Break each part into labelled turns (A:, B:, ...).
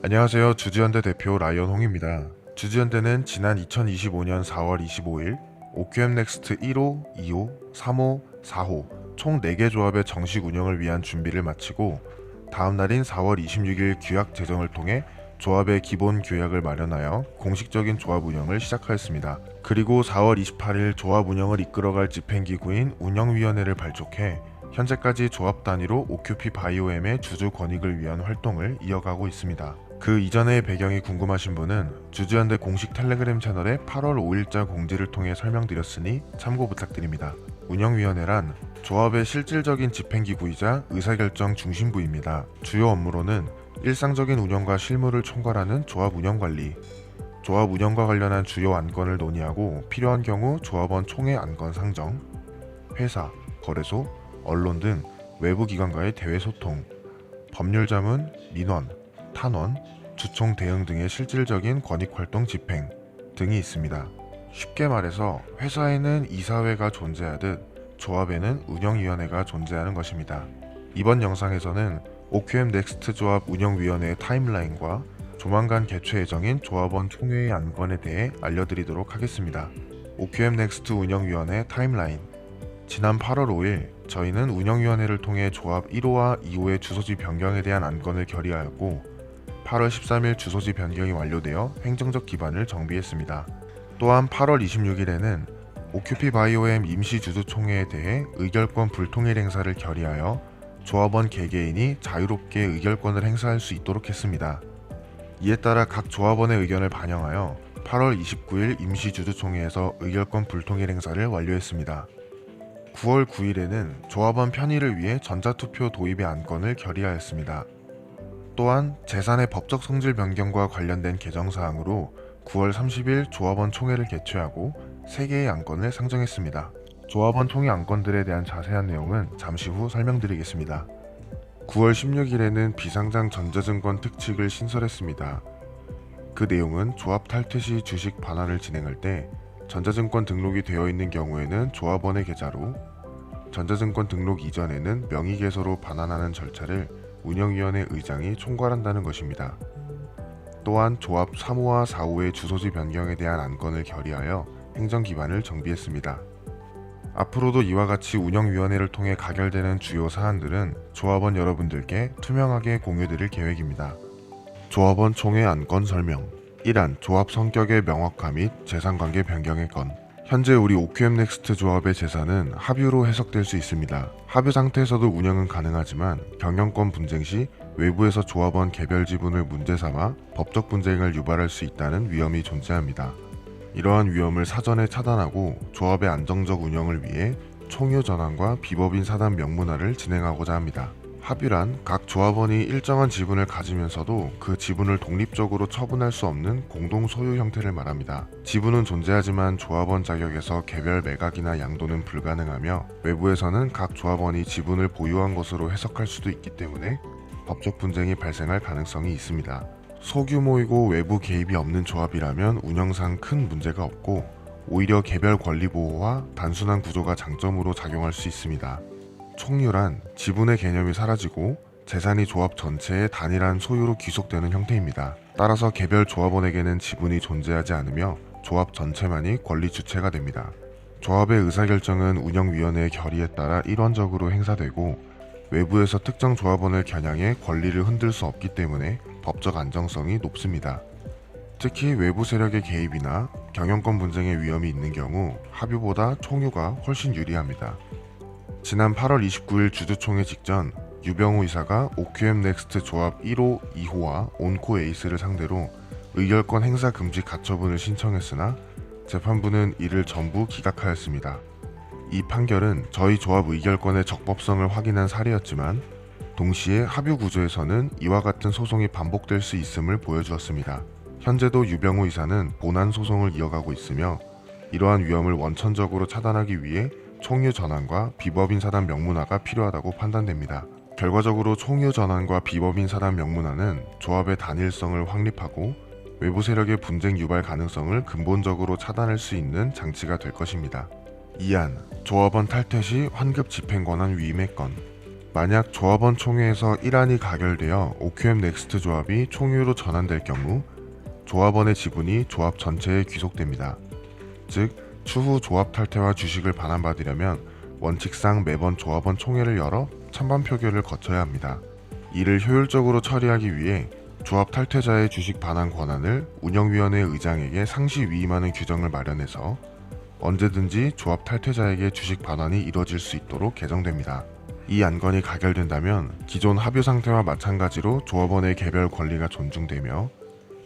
A: 안녕하세요. 주주연대 대표 라이언 홍입니다. 주주연대는 지난 2025년 4월 25일 OQM 넥스트 1호, 2호, 3호, 4호 총 4개 조합의 정식 운영을 위한 준비를 마치고 다음 날인 4월 26일 규약 제정을 통해 조합의 기본 규약을 마련하여 공식적인 조합 운영을 시작하였습니다. 그리고 4월 28일 조합 운영을 이끌어갈 집행기구인 운영위원회를 발족해 현재까지 조합 단위로 OQP 바이오엠의 주주 권익을 위한 활동을 이어가고 있습니다. 그 이전의 배경이 궁금하신 분은 주주연대 공식 텔레그램 채널에 8월 5일자 공지를 통해 설명드렸으니 참고 부탁드립니다. 운영위원회란 조합의 실질적인 집행기구이자 의사결정 중심부입니다. 주요 업무로는 일상적인 운영과 실무를 총괄하는 조합 운영관리, 조합 운영과 관련한 주요 안건을 논의하고 필요한 경우 조합원 총회 안건 상정, 회사, 거래소, 언론 등 외부 기관과의 대외 소통, 법률 자문, 민원, 탄원, 주총 대응 등의 실질적인 권익활동 집행 등이 있습니다. 쉽게 말해서 회사에는 이사회가 존재하듯 조합에는 운영위원회가 존재하는 것입니다. 이번 영상에서는 OQM 넥스트 조합 운영위원회의 타임라인과 조만간 개최 예정인 조합원 총회의 안건에 대해 알려드리도록 하겠습니다. OQM 넥스트 운영위원회 타임라인. 지난 8월 5일 저희는 운영위원회를 통해 조합 1호와 2호의 주소지 변경에 대한 안건을 결의하였고 8월 13일 주소지 변경이 완료되어 행정적 기반을 정비했습니다. 또한 8월 26일에는 OQP 바이오엠 임시주주총회에 대해 의결권 불통일 행사를 결의하여 조합원 개개인이 자유롭게 의결권을 행사할 수 있도록 했습니다. 이에 따라 각 조합원의 의견을 반영하여 8월 29일 임시주주총회에서 의결권 불통일 행사를 완료했습니다. 9월 9일에는 조합원 편의를 위해 전자투표 도입의 안건을 결의하였습니다. 또한 재산의 법적 성질 변경과 관련된 개정사항으로 9월 30일 조합원 총회를 개최하고 3개의 안건을 상정했습니다. 조합원 총회 안건들에 대한 자세한 내용은 잠시 후 설명드리겠습니다. 9월 16일에는 비상장 전자증권 특칙을 신설했습니다. 그 내용은 조합 탈퇴 시 주식 반환을 진행할 때 전자증권 등록이 되어 있는 경우에는 조합원의 계좌로, 전자증권 등록 이전에는 명의개소로 반환하는 절차를 운영위원회 의장이 총괄한다는 것입니다. 또한 조합 3호와 4호의 주소지 변경에 대한 안건을 결의하여 행정기반을 정비했습니다. 앞으로도 이와 같이 운영위원회를 통해 가결되는 주요 사안들은 조합원 여러분들께 투명하게 공유드릴 계획입니다. 조합원 총회 안건 설명. 1안 조합 성격의 명확화 및 재산관계 변경의 건. 현재 우리 OQM 넥스트 조합의 재산은 합유로 해석될 수 있습니다. 합유 상태에서도 운영은 가능하지만 경영권 분쟁 시 외부에서 조합원 개별 지분을 문제 삼아 법적 분쟁을 유발할 수 있다는 위험이 존재합니다. 이러한 위험을 사전에 차단하고 조합의 안정적 운영을 위해 총유 전환과 비법인 사단 명문화를 진행하고자 합니다. 합유란 각 조합원이 일정한 지분을 가지면서도 그 지분을 독립적으로 처분할 수 없는 공동 소유 형태를 말합니다. 지분은 존재하지만 조합원 자격에서 개별 매각이나 양도는 불가능하며 외부에서는 각 조합원이 지분을 보유한 것으로 해석할 수도 있기 때문에 법적 분쟁이 발생할 가능성이 있습니다. 소규모이고 외부 개입이 없는 조합이라면 운영상 큰 문제가 없고 오히려 개별 권리 보호와 단순한 구조가 장점으로 작용할 수 있습니다. 총유란 지분의 개념이 사라지고 재산이 조합 전체의 단일한 소유로 귀속되는 형태입니다. 따라서 개별 조합원에게는 지분이 존재하지 않으며 조합 전체만이 권리 주체가 됩니다. 조합의 의사결정은 운영위원회의 결의에 따라 일원적으로 행사되고 외부에서 특정 조합원을 겨냥해 권리를 흔들 수 없기 때문에 법적 안정성이 높습니다. 특히 외부 세력의 개입이나 경영권 분쟁의 위험이 있는 경우 합유보다 총유가 훨씬 유리합니다. 지난 8월 29일 주주총회 직전 유병우 이사가 OQM 넥스트 조합 1호, 2호와 온코 에이스를 상대로 의결권 행사 금지 가처분을 신청했으나 재판부는 이를 전부 기각하였습니다. 이 판결은 저희 조합 의결권의 적법성을 확인한 사례였지만 동시에 합유 구조에서는 이와 같은 소송이 반복될 수 있음을 보여주었습니다. 현재도 유병우 이사는 본안 소송을 이어가고 있으며 이러한 위험을 원천적으로 차단하기 위해 총유 전환과 비법인 사단 명문화가 필요하다고 판단됩니다. 결과적으로 총유 전환과 비법인 사단 명문화는 조합의 단일성을 확립하고 외부 세력의 분쟁 유발 가능성을 근본적으로 차단할 수 있는 장치가 될 것입니다. 2안 조합원 탈퇴 시 환급 집행권한 위임의 건. 만약 조합원 총회에서 1안이 가결되어 OQM 넥스트 조합이 총유로 전환될 경우 조합원의 지분이 조합 전체에 귀속됩니다. 즉 추후 조합 탈퇴와 주식을 반환받으려면 원칙상 매번 조합원 총회를 열어 찬반 표결을 거쳐야 합니다. 이를 효율적으로 처리하기 위해 조합 탈퇴자의 주식 반환 권한을 운영위원회 의장에게 상시 위임하는 규정을 마련해서 언제든지 조합 탈퇴자에게 주식 반환이 이뤄질 수 있도록 개정됩니다. 이 안건이 가결된다면 기존 합의 상태와 마찬가지로 조합원의 개별 권리가 존중되며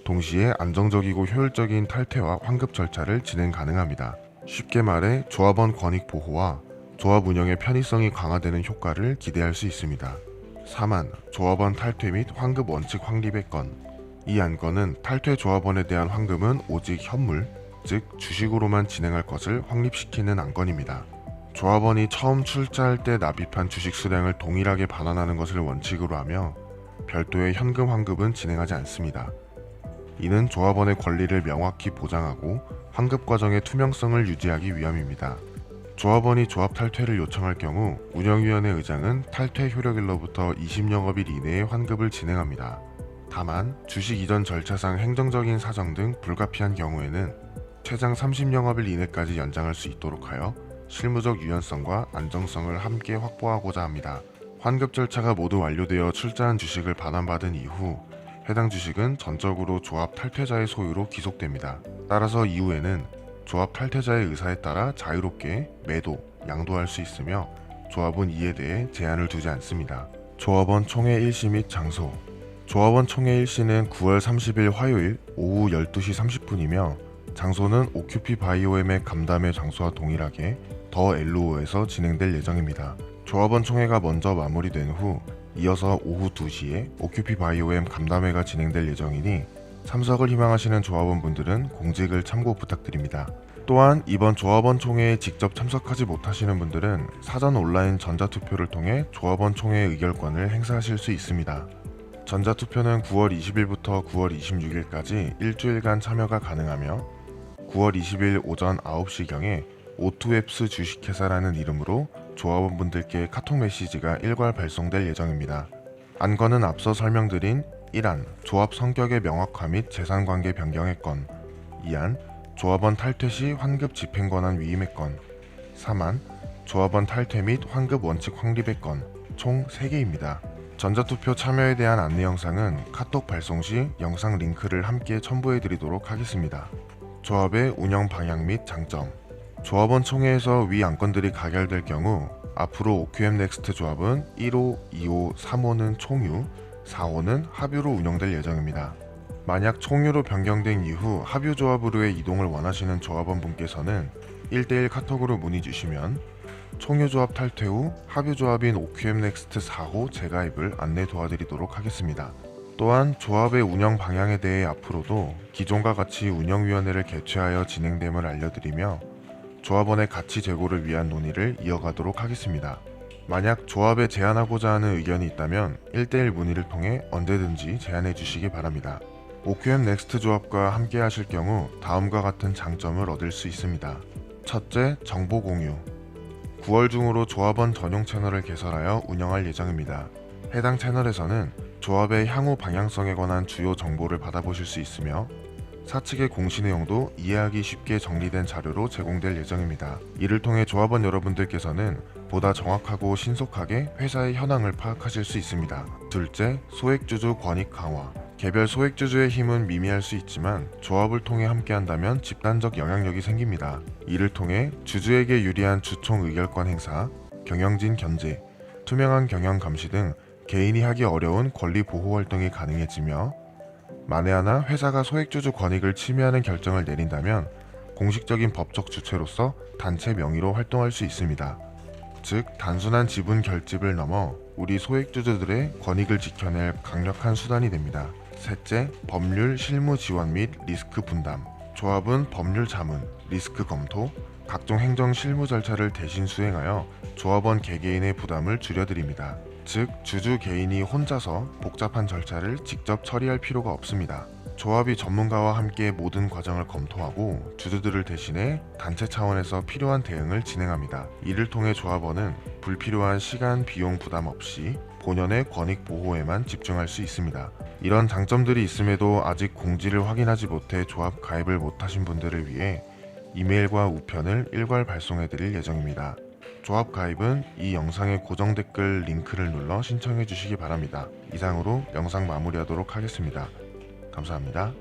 A: 동시에 안정적이고 효율적인 탈퇴와 환급 절차를 진행 가능합니다. 쉽게 말해 조합원 권익 보호와 조합 운영의 편의성이 강화되는 효과를 기대할 수 있습니다. 4만 조합원 탈퇴 및 환급 원칙 확립의 건. 이 안건은 탈퇴 조합원에 대한 환급은 오직 현물, 즉 주식으로만 진행할 것을 확립시키는 안건입니다. 조합원이 처음 출자할 때 납입한 주식 수량을 동일하게 반환하는 것을 원칙으로 하며 별도의 현금 환급은 진행하지 않습니다. 이는 조합원의 권리를 명확히 보장하고 환급 과정의 투명성을 유지하기 위함입니다. 조합원이 조합 탈퇴를 요청할 경우 운영위원회 의장은 탈퇴 효력일로부터 20영업일 이내에 환급을 진행합니다. 다만 주식 이전 절차상 행정적인 사정 등 불가피한 경우에는 최장 30영업일 이내까지 연장할 수 있도록 하여 실무적 유연성과 안정성을 함께 확보하고자 합니다. 환급 절차가 모두 완료되어 출자한 주식을 반환받은 이후 해당 주식은 전적으로 조합 탈퇴자의 소유로 귀속됩니다. 따라서 이후에는 조합 탈퇴자의 의사에 따라 자유롭게 매도, 양도할 수 있으며 조합은 이에 대해 제한을 두지 않습니다. 조합원 총회 일시 및 장소. 조합원 총회 일시는 9월 30일 화요일 오후 12시 30분이며 장소는 오큐피 바이오엠의 간담회 장소와 동일하게 더 엘루오에서 진행될 예정입니다. 조합원 총회가 먼저 마무리된 후 이어서 오후 2시에 오큐피 바이오엠 간담회가 진행될 예정이니 참석을 희망하시는 조합원분들은 공직을 참고 부탁드립니다. 또한 이번 조합원 총회에 직접 참석하지 못하시는 분들은 사전 온라인 전자투표를 통해 조합원 총회 의결권을 행사하실 수 있습니다. 전자투표는 9월 20일부터 9월 26일까지 일주일간 참여가 가능하며 9월 20일 오전 9시경에 오투웹스 주식회사라는 이름으로 조합원분들께 카톡 메시지가 일괄 발송될 예정입니다. 안건은 앞서 설명드린 1안 조합 성격의 명확화 및 재산관계 변경의 건, 2안 조합원 탈퇴 시 환급 집행권한 위임의 건, 3안 조합원 탈퇴 및 환급 원칙 확립의 건, 총 3개입니다. 전자투표 참여에 대한 안내 영상은 카톡 발송 시 영상 링크를 함께 첨부해드리도록 하겠습니다. 조합의 운영 방향 및 장점. 조합원 총회에서 위 안건들이 가결될 경우 앞으로 OQM 넥스트 조합은 1호, 2호, 3호는 총유, 4호는 합유로 운영될 예정입니다. 만약 총유로 변경된 이후 합유조합으로의 이동을 원하시는 조합원분께서는 1대1 카톡으로 문의 주시면 총유조합 탈퇴 후 합유조합인 OQM 넥스트 4호 재가입을 안내 도와드리도록 하겠습니다. 또한 조합의 운영 방향에 대해 앞으로도 기존과 같이 운영위원회를 개최하여 진행됨을 알려드리며 조합원의 가치 제고를 위한 논의를 이어가도록 하겠습니다. 만약 조합에 제안하고자 하는 의견이 있다면 1대1 문의를 통해 언제든지 제안해 주시기 바랍니다. OQM 넥스트 조합과 함께 하실 경우 다음과 같은 장점을 얻을 수 있습니다. 첫째, 정보 공유. 9월 중으로 조합원 전용 채널을 개설하여 운영할 예정입니다. 해당 채널에서는 조합의 향후 방향성에 관한 주요 정보를 받아보실 수 있으며 사측의 공시 내용도 이해하기 쉽게 정리된 자료로 제공될 예정입니다. 이를 통해 조합원 여러분들께서는 보다 정확하고 신속하게 회사의 현황을 파악하실 수 있습니다. 둘째, 소액주주 권익 강화. 개별 소액주주의 힘은 미미할 수 있지만 조합을 통해 함께한다면 집단적 영향력이 생깁니다. 이를 통해 주주에게 유리한 주총 의결권 행사, 경영진 견제, 투명한 경영 감시 등 개인이 하기 어려운 권리 보호 활동이 가능해지며 만에 하나 회사가 소액주주 권익을 침해하는 결정을 내린다면 공식적인 법적 주체로서 단체 명의로 활동할 수 있습니다. 즉 단순한 지분 결집을 넘어 우리 소액주주들의 권익을 지켜낼 강력한 수단이 됩니다. 셋째, 법률 실무 지원 및 리스크 분담. 조합은 법률 자문, 리스크 검토, 각종 행정 실무 절차를 대신 수행하여 조합원 개개인의 부담을 줄여드립니다. 즉 주주 개인이 혼자서 복잡한 절차를 직접 처리할 필요가 없습니다. 조합이 전문가와 함께 모든 과정을 검토하고 주주들을 대신해 단체 차원에서 필요한 대응을 진행합니다. 이를 통해 조합원은 불필요한 시간, 비용 부담 없이 본연의 권익 보호에만 집중할 수 있습니다. 이런 장점들이 있음에도 아직 공지를 확인하지 못해 조합 가입을 못하신 분들을 위해 이메일과 우편을 일괄 발송해 드릴 예정입니다. 조합 가입은 이 영상의 고정 댓글 링크를 눌러 신청해 주시기 바랍니다. 이상으로 영상 마무리하도록 하겠습니다. 감사합니다.